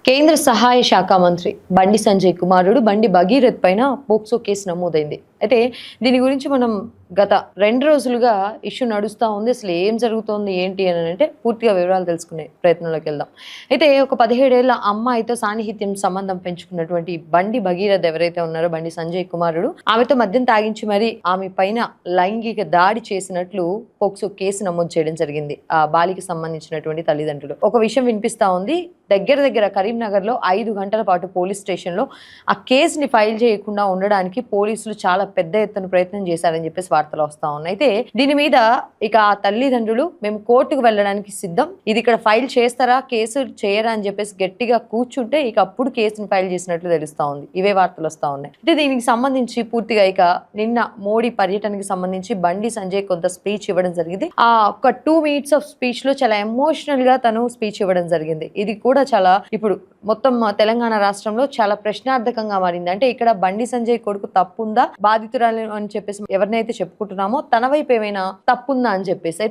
కేంద్ర సహాయ శాఖ మంత్రి బండి సంజయ్ కుమారుడు బండి భగీరథ్ పైన పోక్సో కేసు నమోదైంది. అయితే దీని గురించి మనం గత 2 రోజులుగా ఇష్యూ నడుస్తూ ఉంది. అసలు ఏం జరుగుతోంది ఏంటి అని అంటే పూర్తిగా వివరాలు తెలుసుకునే ప్రయత్నంలోకి వెళ్దాం. అయితే ఒక 17 ఏళ్ల అమ్మాయితో సాన్నిహిత్యం సంబంధం పెంచుకున్నటువంటి బండి భగీరథ్ ఎవరైతే ఉన్నారో బండి సంజయ్ కుమారుడు, ఆమెతో మద్యం తాగించి మరి ఆమె పైన లైంగిక దాడి చేసినట్లు పోక్సో కేసు నమోదు చేయడం జరిగింది. ఆ బాలికి సంబంధించినటువంటి తల్లిదండ్రులు ఒక విషయం వినిపిస్తా ఉంది. దగ్గర కరీంనగర్ లో 5 గంటల పాటు పోలీస్ స్టేషన్ లో ఆ కేసుని ఫైల్ చేయకుండా ఉండడానికి పోలీసులు చాలా పెద్ద ఎత్తున ప్రయత్నం చేశారని చెప్పేసి వార్తలు వస్తా ఉన్నాయి. అయితే దీని మీద ఇక ఆ తల్లిదండ్రులు మేము కోర్టుకు వెళ్ళడానికి సిద్ధం, ఇది ఇక్కడ ఫైల్ చేస్తారా కేసు చేయరా అని చెప్పేసి గట్టిగా కూర్చుంటే ఇక అప్పుడు కేసుని ఫైల్ చేసినట్లు తెలుస్తా ఉంది. ఇవే వార్తలు వస్తా ఉన్నాయి. అయితే దీనికి సంబంధించి పూర్తిగా ఇక నిన్న మోడీ పర్యటనకి సంబంధించి బండి సంజయ్ కొంత స్పీచ్ ఇవ్వడం జరిగింది. ఆ ఒక 2 minutes ఆఫ్ స్పీచ్ లో చాలా ఎమోషనల్ గా తను స్పీచ్ ఇవ్వడం జరిగింది. ఇది కూడా చాలా ఇప్పుడు మొత్తం తెలంగాణ రాష్ట్రంలో చాలా ప్రశ్నార్థకంగా మారింది. అంటే ఇక్కడ బండి సంజయ్ కొడుకు తప్పుందా, బాధితురాలు అని చెప్పేసి ఎవరినైతే చెప్పుకుంటున్నామో తన వైపు ఏమైనా తప్పుందా అని చెప్పేసి